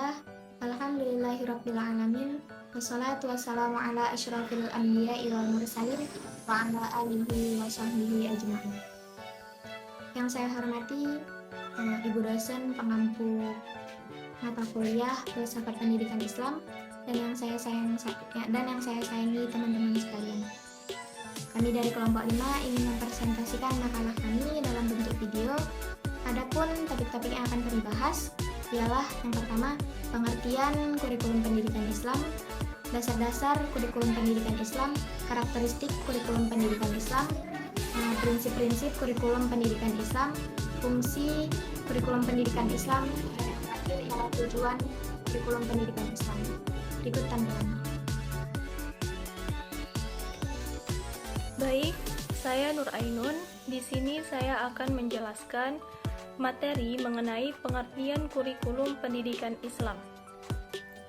Bismillah, alhamdulillahirrabbilalamin, wassalatu wassalamu ala asyrafil anbiya'i wal mursalin wa ala alihi wa sahbihi ajma'in. Yang saya hormati Ibu dosen pengampu mata kuliah Filsafat Pendidikan Islam dan yang saya sayangi teman-teman sekalian. Kami dari kelompok 5 ingin mempresentasikan makalah kami dalam bentuk video. Adapun topik-topik yang akan kami bahas ialah yang pertama, pengertian kurikulum pendidikan Islam, dasar-dasar kurikulum pendidikan Islam, karakteristik kurikulum pendidikan Islam, prinsip-prinsip kurikulum pendidikan Islam, fungsi kurikulum pendidikan Islam, dan yang terakhir ialah tujuan kurikulum pendidikan Islam. Berikut tampilannya. Baik, saya Nur Ainun. Di sini saya akan menjelaskan materi mengenai pengertian kurikulum pendidikan Islam.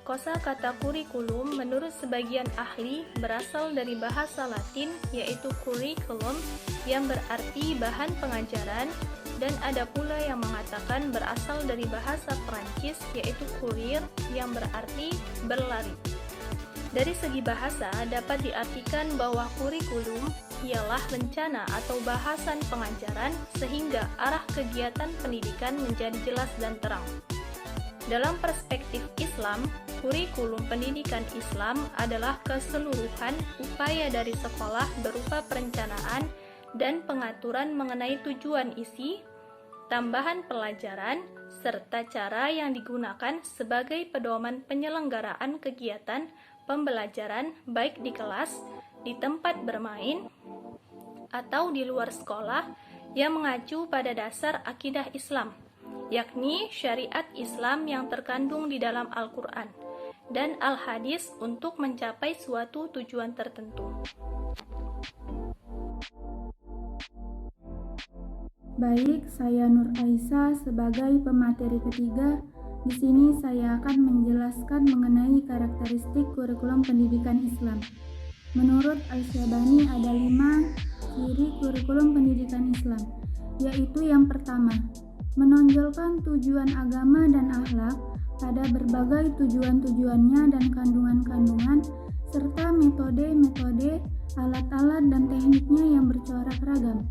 Kosakata kurikulum menurut sebagian ahli berasal dari bahasa Latin yaitu curriculum yang berarti bahan pengajaran, dan ada pula yang mengatakan berasal dari bahasa Perancis yaitu courir yang berarti berlari. Dari segi bahasa dapat diartikan bahwa kurikulum ialah rencana atau bahasan pengajaran sehingga arah kegiatan pendidikan menjadi jelas dan terang. Dalam perspektif Islam, kurikulum pendidikan Islam adalah keseluruhan upaya dari sekolah berupa perencanaan dan pengaturan mengenai tujuan isi, tambahan pelajaran, serta cara yang digunakan sebagai pedoman penyelenggaraan kegiatan pembelajaran baik di kelas, di tempat bermain, atau di luar sekolah yang mengacu pada dasar akidah Islam, yakni syariat Islam yang terkandung di dalam Al-Quran dan Al-Hadis untuk mencapai suatu tujuan tertentu. Baik, saya Nur Aisyah sebagai pemateri ketiga. Di sini saya akan menjelaskan mengenai karakteristik kurikulum pendidikan Islam. Menurut Al-Syabani ada 5 ciri kurikulum pendidikan Islam, yaitu yang pertama, menonjolkan tujuan agama dan akhlak pada berbagai tujuan-tujuannya dan kandungan-kandungan, serta metode-metode, alat-alat, dan tekniknya yang bercorak ragam.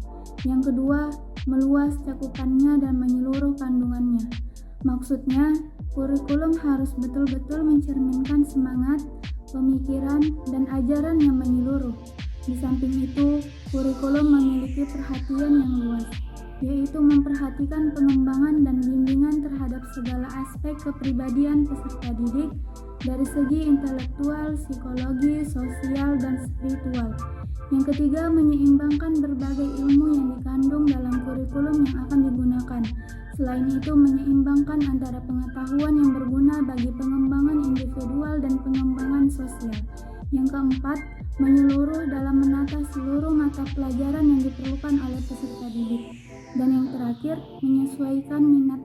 Yang kedua, meluas cakupannya dan menyeluruh kandungannya. Maksudnya, kurikulum harus betul-betul mencerminkan semangat, pemikiran, dan ajaran yang menyeluruh. Di samping itu, kurikulum memiliki perhatian yang luas, yaitu memperhatikan pengembangan dan bimbingan terhadap segala aspek kepribadian peserta didik dari segi intelektual, psikologi, sosial, dan spiritual. Yang ketiga, menyeimbangkan berbagai ilmu yang dikandung dalam kurikulum yang akan digunakan. Selain itu, menyeimbangkan antara pengetahuan yang berguna bagi pengembangan individual dan pengembangan sosial. Yang keempat, menyeluruh dalam menata seluruh mata pelajaran yang diperlukan oleh peserta didik. Dan yang terakhir, menyesuaikan minat.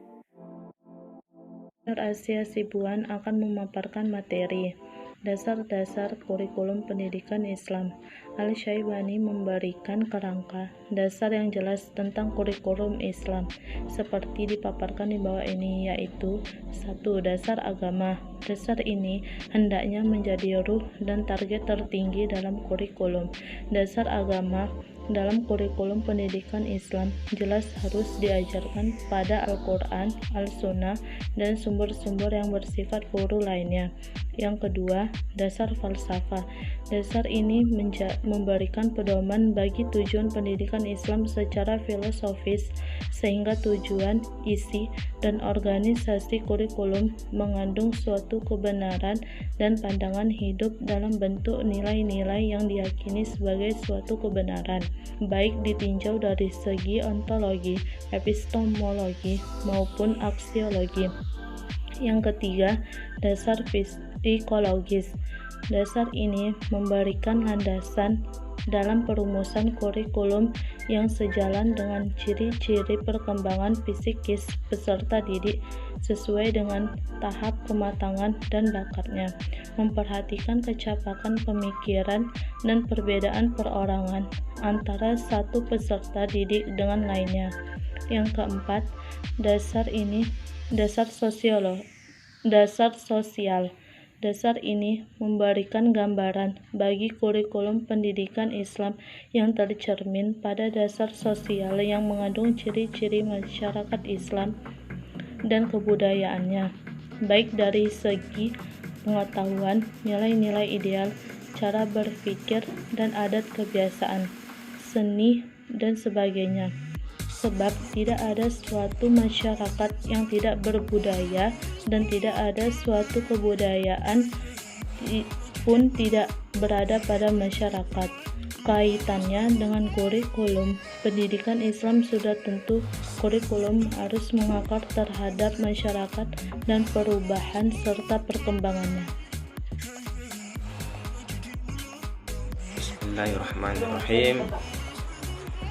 Nur Asia Sibuan akan memaparkan materi dasar-dasar kurikulum pendidikan Islam. Al-Syaibani memberikan kerangka dasar yang jelas tentang kurikulum Islam seperti dipaparkan di bawah ini, yaitu 1. Dasar agama. Dasar ini hendaknya menjadi ruh dan target tertinggi dalam kurikulum. Dasar agama dalam kurikulum pendidikan Islam jelas harus diajarkan pada Al-Quran, Al-Sunnah, dan sumber-sumber yang bersifat guru lainnya. Yang kedua, dasar falsafah. Dasar ini memberikan pedoman bagi tujuan pendidikan Islam secara filosofis, sehingga tujuan, isi, dan organisasi kurikulum mengandung suatu kebenaran dan pandangan hidup dalam bentuk nilai-nilai yang diyakini sebagai suatu kebenaran, baik ditinjau dari segi ontologi, epistemologi, maupun aksiologi. Yang ketiga, dasar psikologis. Dasar ini memberikan landasan dalam perumusan kurikulum yang sejalan dengan ciri-ciri perkembangan psikis peserta didik sesuai dengan tahap kematangan dan bakatnya, memperhatikan kecapakan pemikiran dan perbedaan perorangan antara satu peserta didik dengan lainnya. Yang keempat, dasar sosiolog. Dasar sosial. Dasar ini memberikan gambaran bagi kurikulum pendidikan Islam yang tercermin pada dasar sosial yang mengandung ciri-ciri masyarakat Islam dan kebudayaannya, baik dari segi pengetahuan, nilai-nilai ideal, cara berpikir, dan adat kebiasaan, seni, dan sebagainya. Sebab tidak ada suatu masyarakat yang tidak berbudaya dan tidak ada suatu kebudayaan pun tidak berada pada masyarakat. Kaitannya dengan kurikulum pendidikan Islam sudah tentu kurikulum harus mengakar terhadap masyarakat dan perubahan serta perkembangannya. Bismillahirrahmanirrahim.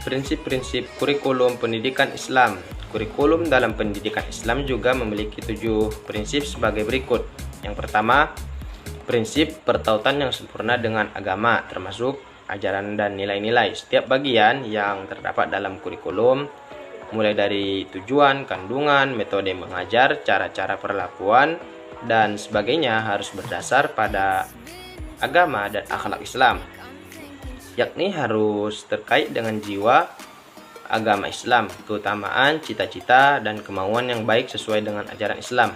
Prinsip-prinsip kurikulum pendidikan Islam. Kurikulum dalam pendidikan Islam juga memiliki 7 prinsip sebagai berikut. Yang pertama, prinsip pertautan yang sempurna dengan agama, termasuk ajaran dan nilai-nilai. Setiap bagian yang terdapat dalam kurikulum, mulai dari tujuan, kandungan, metode mengajar, cara-cara perlakuan, dan sebagainya harus berdasar pada agama dan akhlak Islam, yakni harus terkait dengan jiwa agama Islam, keutamaan, cita-cita, dan kemauan yang baik sesuai dengan ajaran Islam.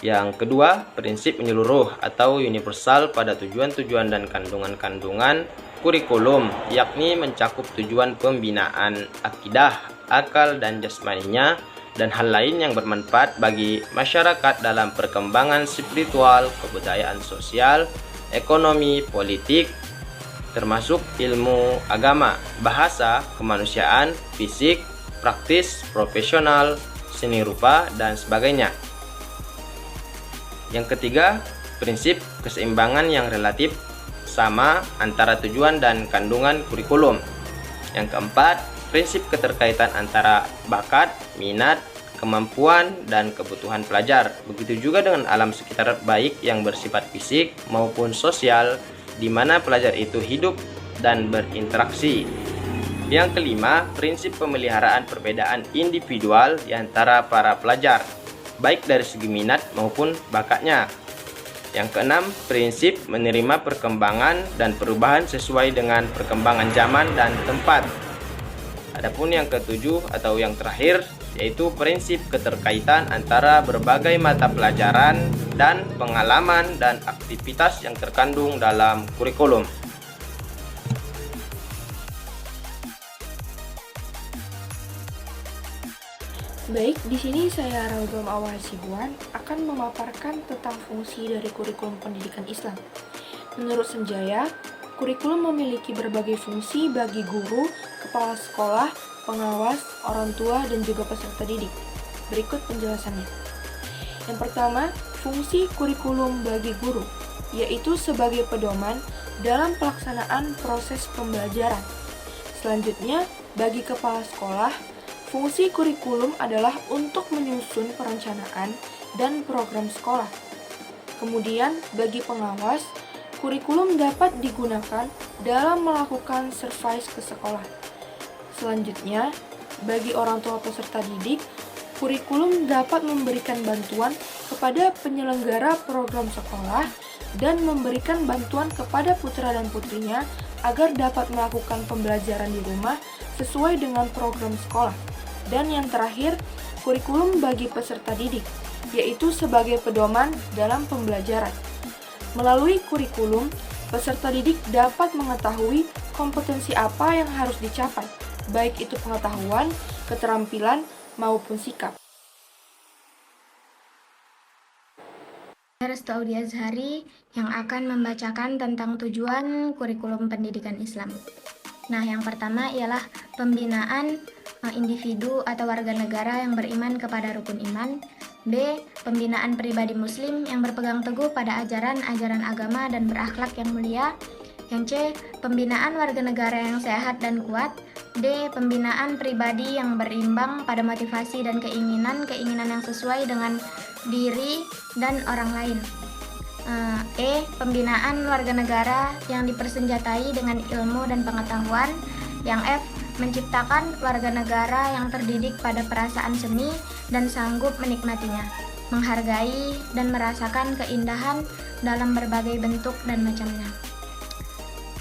Yang kedua, prinsip menyeluruh atau universal pada tujuan-tujuan dan kandungan-kandungan kurikulum, yakni mencakup tujuan pembinaan akidah, akal, dan jasmaninya, dan hal lain yang bermanfaat bagi masyarakat dalam perkembangan spiritual, kebudayaan sosial, ekonomi, politik, termasuk ilmu agama, bahasa, kemanusiaan, fisik, praktis, profesional, seni rupa, dan sebagainya. Yang ketiga, prinsip keseimbangan yang relatif sama antara tujuan dan kandungan kurikulum. Yang keempat, prinsip keterkaitan antara bakat, minat, kemampuan, dan kebutuhan pelajar. Begitu juga dengan alam sekitar baik yang bersifat fisik maupun sosial, di mana pelajar itu hidup dan berinteraksi. Yang kelima, prinsip pemeliharaan perbedaan individual di antara para pelajar, baik dari segi minat maupun bakatnya. Yang keenam, prinsip menerima perkembangan dan perubahan sesuai dengan perkembangan zaman dan tempat. Adapun yang ketujuh atau yang terakhir, yaitu prinsip keterkaitan antara berbagai mata pelajaran dan pengalaman dan aktivitas yang terkandung dalam kurikulum. Baik, di sini saya Raudham Awal Sibuan akan memaparkan tentang fungsi dari kurikulum pendidikan Islam. Menurut Senjaya, kurikulum memiliki berbagai fungsi bagi guru, kepala sekolah, pengawas, orang tua, dan juga peserta didik. Berikut penjelasannya. Yang pertama, fungsi kurikulum bagi guru, yaitu sebagai pedoman dalam pelaksanaan proses pembelajaran. Selanjutnya, bagi kepala sekolah, fungsi kurikulum adalah untuk menyusun perencanaan dan program sekolah. Kemudian, bagi pengawas, kurikulum dapat digunakan dalam melakukan service ke sekolah. Selanjutnya, bagi orang tua peserta didik, kurikulum dapat memberikan bantuan kepada penyelenggara program sekolah dan memberikan bantuan kepada putra dan putrinya agar dapat melakukan pembelajaran di rumah sesuai dengan program sekolah. Dan yang terakhir, kurikulum bagi peserta didik, yaitu sebagai pedoman dalam pembelajaran. Melalui kurikulum, peserta didik dapat mengetahui kompetensi apa yang harus dicapai, baik itu pengetahuan, keterampilan, maupun sikap. Restu Audi Azhari yang akan membacakan tentang tujuan kurikulum pendidikan Islam. Nah, yang pertama ialah pembinaan individu atau warga negara yang beriman kepada rukun iman. B. Pembinaan pribadi muslim yang berpegang teguh pada ajaran-ajaran agama dan berakhlak yang mulia. Yang C. Pembinaan warga negara yang sehat dan kuat. D. Pembinaan pribadi yang berimbang pada motivasi dan keinginan yang sesuai dengan diri dan orang lain. E. Pembinaan warga negara yang dipersenjatai dengan ilmu dan pengetahuan. Yang F. Menciptakan warga negara yang terdidik pada perasaan seni dan sanggup menikmatinya. menghargai, dan merasakan keindahan dalam berbagai bentuk dan macamnya.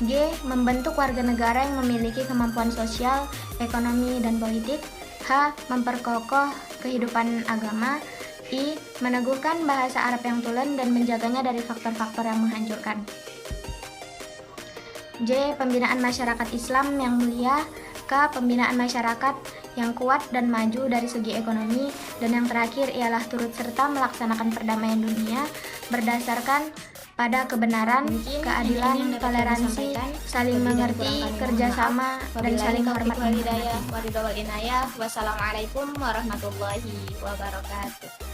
G. Membentuk warga negara yang memiliki kemampuan sosial, ekonomi, dan politik. H. Memperkokoh kehidupan agama. I. Meneguhkan bahasa Arab yang tulen dan menjaganya dari faktor-faktor yang menghancurkan. J. Pembinaan masyarakat Islam yang mulia. K. Pembinaan masyarakat yang kuat dan maju dari segi ekonomi. Dan yang terakhir ialah turut serta melaksanakan perdamaian dunia berdasarkan pada kebenaran, keadilan, toleransi, saling mengerti, kerjasama, dan saling hormat. Wassalamualaikum warahmatullahi wabarakatuh.